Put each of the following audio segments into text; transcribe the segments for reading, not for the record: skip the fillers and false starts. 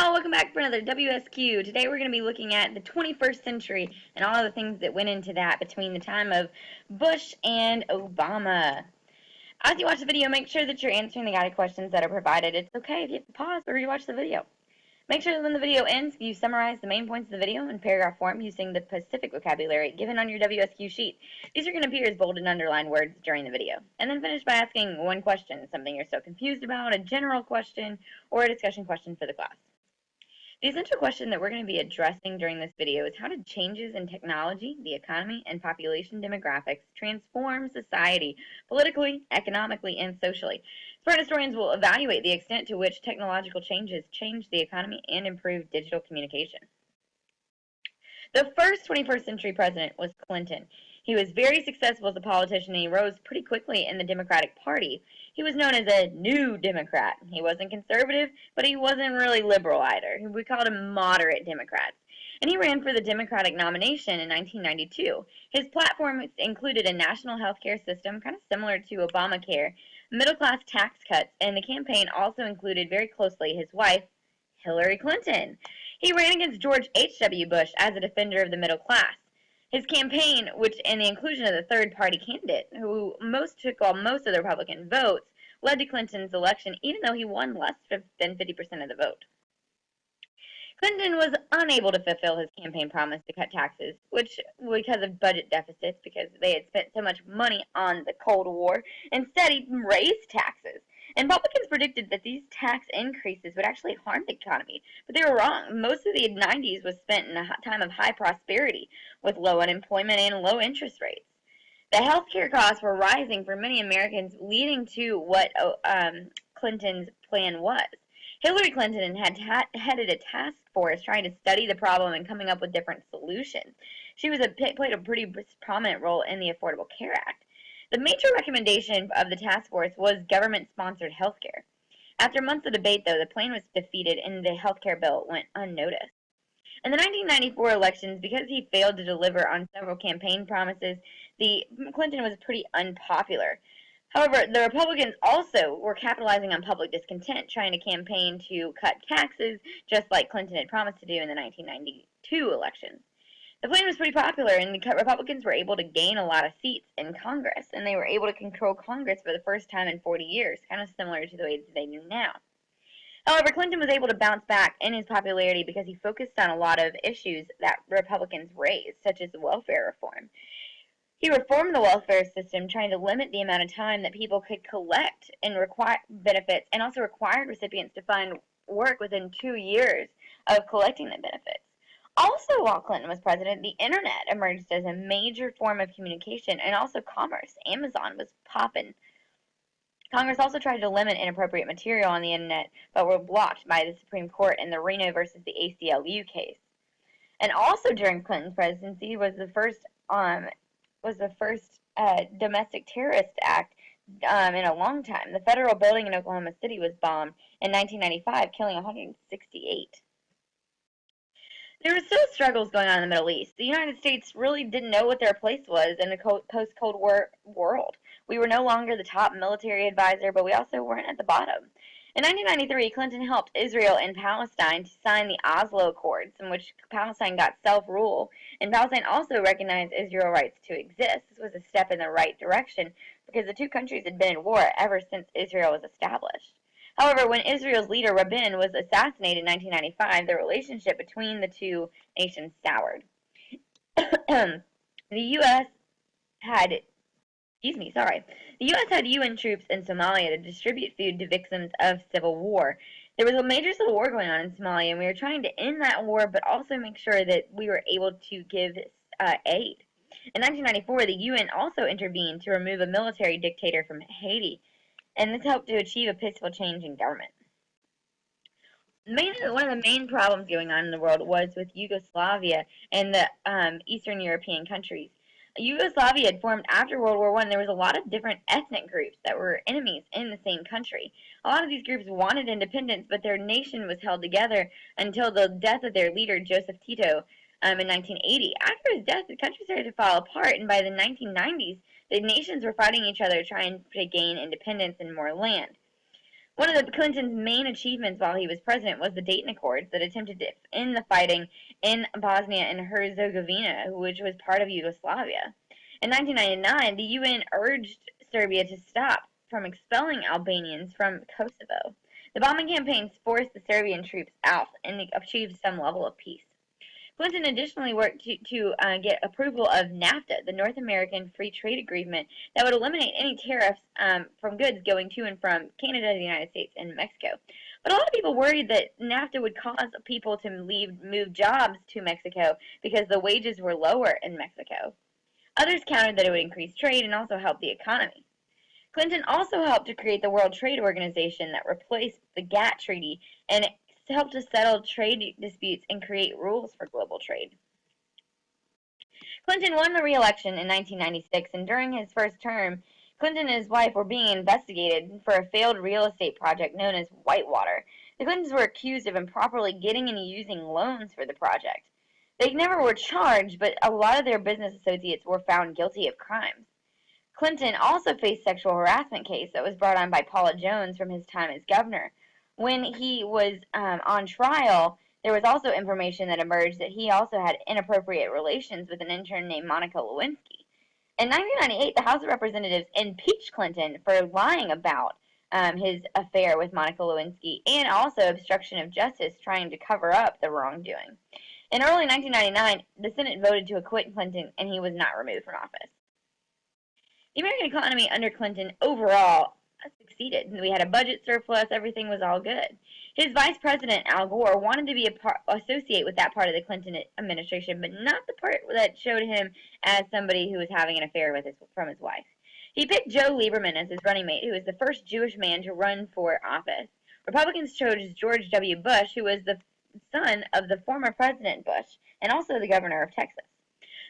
y'all, welcome back for another WSQ. Today we're going to be looking at the 21st century and all of the things that went into that between the time of Bush and Obama. As you watch the video, make sure that you're answering the guided questions that are provided. It's okay if you have to pause or rewatch the video. Make sure that when the video ends, you summarize the main points of the video in paragraph form using the specific vocabulary given on your WSQ sheet. These are going to appear as bold and underlined words during the video. And then finish by asking one question, something you're so confused about, a general question, or a discussion question for the class. The essential question that we're going to be addressing during this video is how did changes in technology, the economy, and population demographics transform society politically, economically, and socially? Smart historians will evaluate the extent to which technological changes changed the economy and improved digital communication. The first 21st century president was Clinton. He was very successful as a politician and he rose pretty quickly in the Democratic Party. He was known as a new Democrat. He wasn't conservative, but he wasn't really liberal either. We called him moderate Democrats. And he ran for the Democratic nomination in 1992. His platform included a national health care system, kind of similar to Obamacare, middle-class tax cuts, and the campaign also included very closely his wife, Hillary Clinton. He ran against George H.W. Bush as a defender of the middle class. His campaign, and the inclusion of the third-party candidate, who took most of the Republican votes, led to Clinton's election, even though he won less than 50% of the vote. Clinton was unable to fulfill his campaign promise to cut taxes, because of budget deficits, because they had spent so much money on the Cold War. Instead, he raised taxes. And Republicans predicted that these tax increases would actually harm the economy, but they were wrong. Most of the 90s was spent in a time of high prosperity, with low unemployment and low interest rates. The healthcare costs were rising for many Americans, leading to what Clinton's plan was. Hillary Clinton had headed a task force trying to study the problem and coming up with different solutions. She played a pretty prominent role in the Affordable Care Act. The major recommendation of the task force was government-sponsored health care. After months of debate, though, the plan was defeated and the health care bill went unnoticed. In the 1994 elections, because he failed to deliver on several campaign promises, Clinton was pretty unpopular. However, the Republicans also were capitalizing on public discontent, trying to campaign to cut taxes, just like Clinton had promised to do in the 1992 elections. The plan was pretty popular, and the Republicans were able to gain a lot of seats in Congress, and they were able to control Congress for the first time in 40 years, kind of similar to the way they do now. However, Clinton was able to bounce back in his popularity because he focused on a lot of issues that Republicans raised, such as welfare reform. He reformed the welfare system, trying to limit the amount of time that people could collect and require benefits, and also required recipients to find work within 2 years of collecting the benefits. Also, while Clinton was president, the internet emerged as a major form of communication and also commerce. Amazon was popping. Congress also tried to limit inappropriate material on the internet, but were blocked by the Supreme Court in the Reno versus the ACLU case. And also during Clinton's presidency was the first domestic terrorist act in a long time. The federal building in Oklahoma City was bombed in 1995, killing 168. There were still struggles going on in the Middle East. The United States really didn't know what their place was in a post-Cold War world. We were no longer the top military advisor, but we also weren't at the bottom. In 1993, Clinton helped Israel and Palestine to sign the Oslo Accords, in which Palestine got self-rule, and Palestine also recognized Israel's rights to exist. This was a step in the right direction because the two countries had been at war ever since Israel was established. However, when Israel's leader Rabin was assassinated in 1995, the relationship between the two nations soured. The U.S. had UN troops in Somalia to distribute food to victims of civil war. There was a major civil war going on in Somalia, and we were trying to end that war, but also make sure that we were able to give aid. In 1994, the UN also intervened to remove a military dictator from Haiti, and this helped to achieve a peaceful change in government. One of the main problems going on in the world was with Yugoslavia and the Eastern European countries. Yugoslavia had formed after World War I. There was a lot of different ethnic groups that were enemies in the same country. A lot of these groups wanted independence, but their nation was held together until the death of their leader, Joseph Tito, in 1980. After his death, the country started to fall apart, and by the 1990s, the nations were fighting each other, trying to gain independence and more land. One of Clinton's main achievements while he was president was the Dayton Accords that attempted to end the fighting in Bosnia and Herzegovina, which was part of Yugoslavia. In 1999, the UN urged Serbia to stop from expelling Albanians from Kosovo. The bombing campaigns forced the Serbian troops out and achieved some level of peace. Clinton additionally worked to get approval of NAFTA, the North American Free Trade Agreement, that would eliminate any tariffs from goods going to and from Canada, the United States, and Mexico. But a lot of people worried that NAFTA would cause people to move jobs to Mexico because the wages were lower in Mexico. Others countered that it would increase trade and also help the economy. Clinton also helped to create the World Trade Organization that replaced the GATT treaty and helped to settle trade disputes and create rules for global trade. Clinton won the re-election in 1996, and during his first term, Clinton and his wife were being investigated for a failed real estate project known as Whitewater. The Clintons were accused of improperly getting and using loans for the project. They never were charged, but a lot of their business associates were found guilty of crimes. Clinton also faced sexual harassment case that was brought on by Paula Jones from his time as governor. When he was on trial, there was also information that emerged that he also had inappropriate relations with an intern named Monica Lewinsky. In 1998, the House of Representatives impeached Clinton for lying about his affair with Monica Lewinsky and also obstruction of justice, trying to cover up the wrongdoing. In early 1999, the Senate voted to acquit Clinton, and he was not removed from office. The American economy under Clinton overall succeeded. We had a budget surplus, everything was all good. His vice president, Al Gore, wanted to be associate with that part of the Clinton administration, but not the part that showed him as somebody who was having an affair from his wife. He picked Joe Lieberman as his running mate, who was the first Jewish man to run for office. Republicans chose George W. Bush, who was the son of the former President Bush and also the governor of Texas.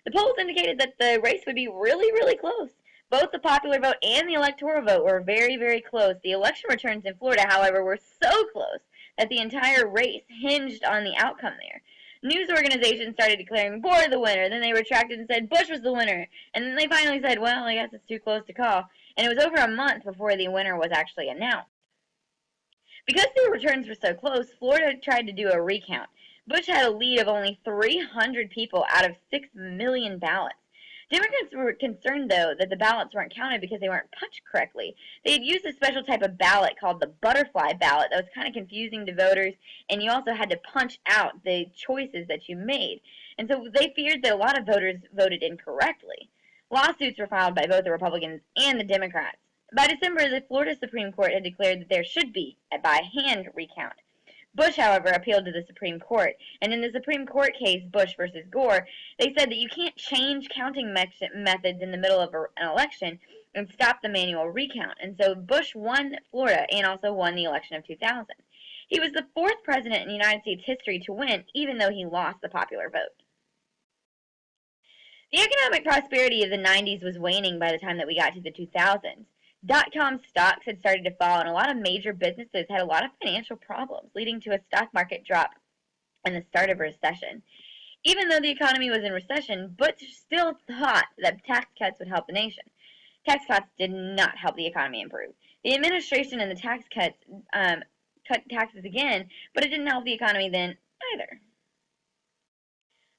The polls indicated that the race would be really, really close. Both the popular vote and the electoral vote were very, very close. The election returns in Florida, however, were so close that the entire race hinged on the outcome there. News organizations started declaring Gore the winner, then they retracted and said Bush was the winner, and then they finally said, well, I guess it's too close to call, and it was over a month before the winner was actually announced. Because the returns were so close, Florida tried to do a recount. Bush had a lead of only 300 people out of 6 million ballots. Democrats were concerned, though, that the ballots weren't counted because they weren't punched correctly. They had used a special type of ballot called the butterfly ballot that was kind of confusing to voters, and you also had to punch out the choices that you made. And so they feared that a lot of voters voted incorrectly. Lawsuits were filed by both the Republicans and the Democrats. By December, the Florida Supreme Court had declared that there should be a by-hand recount. Bush, however, appealed to the Supreme Court, and in the Supreme Court case, Bush versus Gore, they said that you can't change counting methods in the middle of an election and stop the manual recount, and so Bush won Florida and also won the election of 2000. He was the fourth president in United States history to win, even though he lost the popular vote. The economic prosperity of the 90s was waning by the time that we got to the 2000s. Dot-com stocks had started to fall, and a lot of major businesses had a lot of financial problems, leading to a stock market drop and the start of a recession. Even though the economy was in recession, Bush still thought that tax cuts would help the nation. Tax cuts did not help the economy improve. The administration and the tax cuts cut taxes again, but it didn't help the economy then either.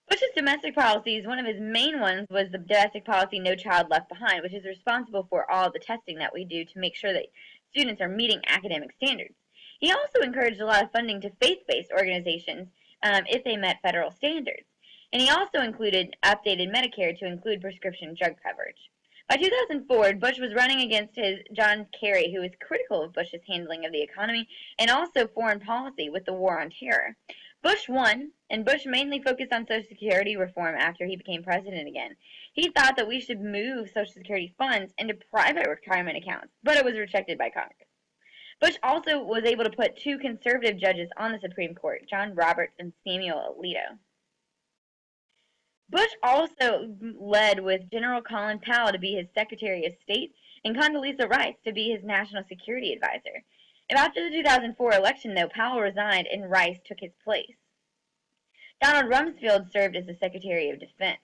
Bush's domestic policies, one of his main ones was the domestic policy No Child Left Behind, which is responsible for all the testing that we do to make sure that students are meeting academic standards. He also encouraged a lot of funding to faith-based organizations if they met federal standards. And he also included updated Medicare to include prescription drug coverage. By 2004, Bush was running against his John Kerry, who was critical of Bush's handling of the economy and also foreign policy with the war on terror. Bush won, and Bush mainly focused on Social Security reform after he became president again. He thought that we should move Social Security funds into private retirement accounts, but it was rejected by Congress. Bush also was able to put two conservative judges on the Supreme Court, John Roberts and Samuel Alito. Bush also led with General Colin Powell to be his Secretary of State and Condoleezza Rice to be his National Security Advisor. After the 2004 election, though, Powell resigned and Rice took his place. Donald Rumsfeld served as the Secretary of Defense.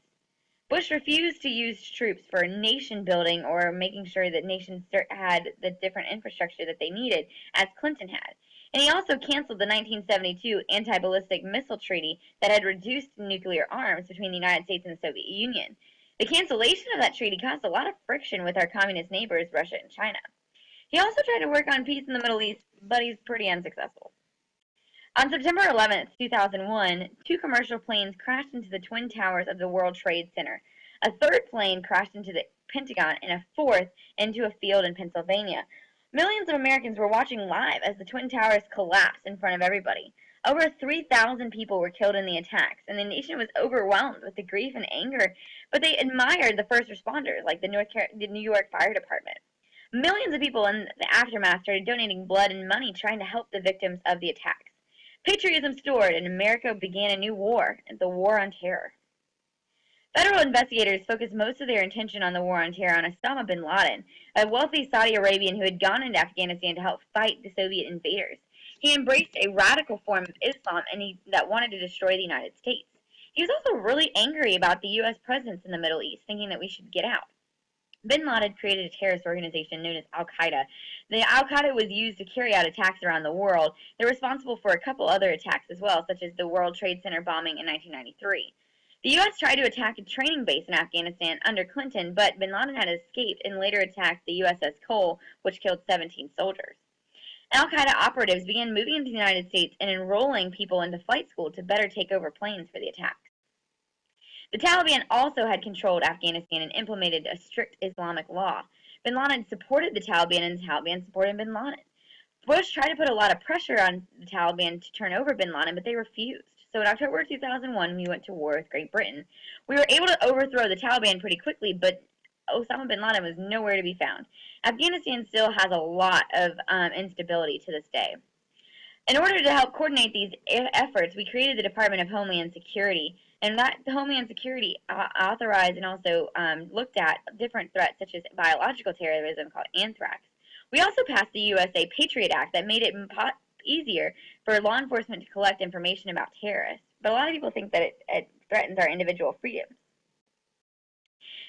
Bush refused to use troops for nation building or making sure that nations had the different infrastructure that they needed, as Clinton had. And he also canceled the 1972 anti-ballistic missile treaty that had reduced nuclear arms between the United States and the Soviet Union. The cancellation of that treaty caused a lot of friction with our communist neighbors, Russia and China. He also tried to work on peace in the Middle East, but he's pretty unsuccessful. On September 11, 2001, two commercial planes crashed into the Twin Towers of the World Trade Center. A third plane crashed into the Pentagon, and a fourth into a field in Pennsylvania. Millions of Americans were watching live as the Twin Towers collapsed in front of everybody. Over 3,000 people were killed in the attacks, and the nation was overwhelmed with the grief and anger, but they admired the first responders, like the New York Fire Department. Millions of people in the aftermath started donating blood and money trying to help the victims of the attacks. Patriotism soared, and America began a new war, the War on Terror. Federal investigators focused most of their attention on the War on Terror on Osama bin Laden, a wealthy Saudi Arabian who had gone into Afghanistan to help fight the Soviet invaders. He embraced a radical form of Islam that wanted to destroy the United States. He was also really angry about the U.S. presence in the Middle East, thinking that we should get out. Bin Laden created a terrorist organization known as Al-Qaeda. The Al-Qaeda was used to carry out attacks around the world. They're responsible for a couple other attacks as well, such as the World Trade Center bombing in 1993. The U.S. tried to attack a training base in Afghanistan under Clinton, but bin Laden had escaped and later attacked the USS Cole, which killed 17 soldiers. Al-Qaeda operatives began moving into the United States and enrolling people into flight school to better take over planes for the attacks. The Taliban also had controlled Afghanistan and implemented a strict Islamic law. Bin Laden supported the Taliban, and the Taliban supported bin Laden. Bush tried to put a lot of pressure on the Taliban to turn over bin Laden, but they refused. So in October 2001, we went to war with Great Britain. We were able to overthrow the Taliban pretty quickly, but Osama bin Laden was nowhere to be found. Afghanistan still has a lot of instability to this day. In order to help coordinate these efforts, we created the Department of Homeland Security, and that Homeland Security authorized and also looked at different threats such as biological terrorism called anthrax. We also passed the USA Patriot Act that made it easier for law enforcement to collect information about terrorists, but a lot of people think that it threatens our individual freedoms.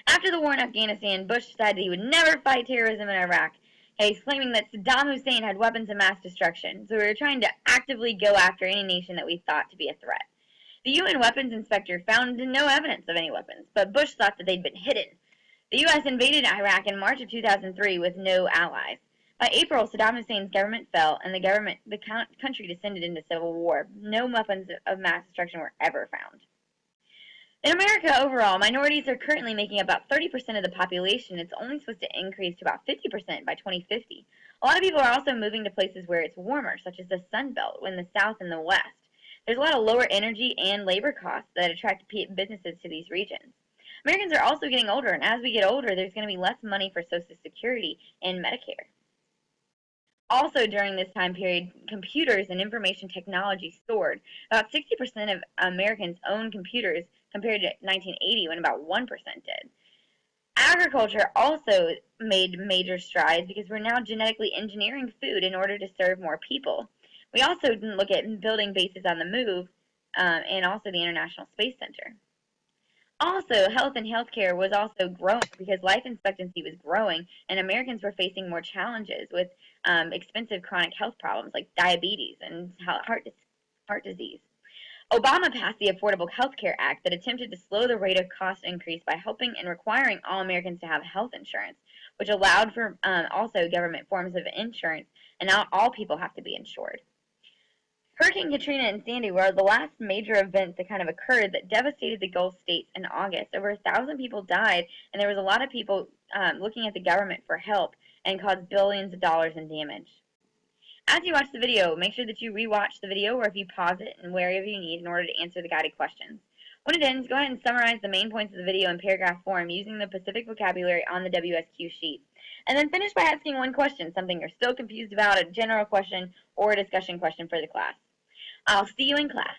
After the war in Afghanistan, Bush decided he would never fight terrorism in Iraq. He's claiming that Saddam Hussein had weapons of mass destruction, so we were trying to actively go after any nation that we thought to be a threat. The UN weapons inspector found no evidence of any weapons, but Bush thought that they'd been hidden. The U.S. invaded Iraq in March of 2003 with no allies. By April, Saddam Hussein's government fell, and the country descended into civil war. No weapons of mass destruction were ever found. In America overall, minorities are currently making about 30% of the population. It's only supposed to increase to about 50% by 2050. A lot of people are also moving to places where it's warmer, such as the Sun Belt, in the South and the West. There's a lot of lower energy and labor costs that attract businesses to these regions. Americans are also getting older, and as we get older, there's going to be less money for Social Security and Medicare. Also, during this time period, computers and information technology soared. About 60% of Americans own computers compared to 1980 when about 1% did. Agriculture also made major strides because we're now genetically engineering food in order to serve more people. We also look at building bases on the move and also the International Space Center. Also, health and healthcare was also growing because life expectancy was growing and Americans were facing more challenges with expensive chronic health problems like diabetes and heart disease. Obama passed the Affordable Health Care Act that attempted to slow the rate of cost increase by helping and requiring all Americans to have health insurance, which allowed for also government forms of insurance, and now all people have to be insured. Hurricane Katrina and Sandy were the last major events that kind of occurred that devastated the Gulf states in August. Over 1,000 people died, and there was a lot of people looking at the government for help and caused billions of dollars in damage. As you watch the video, make sure that you rewatch the video or if you pause it and wherever you need in order to answer the guided questions. When it ends, go ahead and summarize the main points of the video in paragraph form using the specific vocabulary on the WSQ sheet. And then finish by asking one question, something you're still confused about, a general question, or a discussion question for the class. I'll see you in class.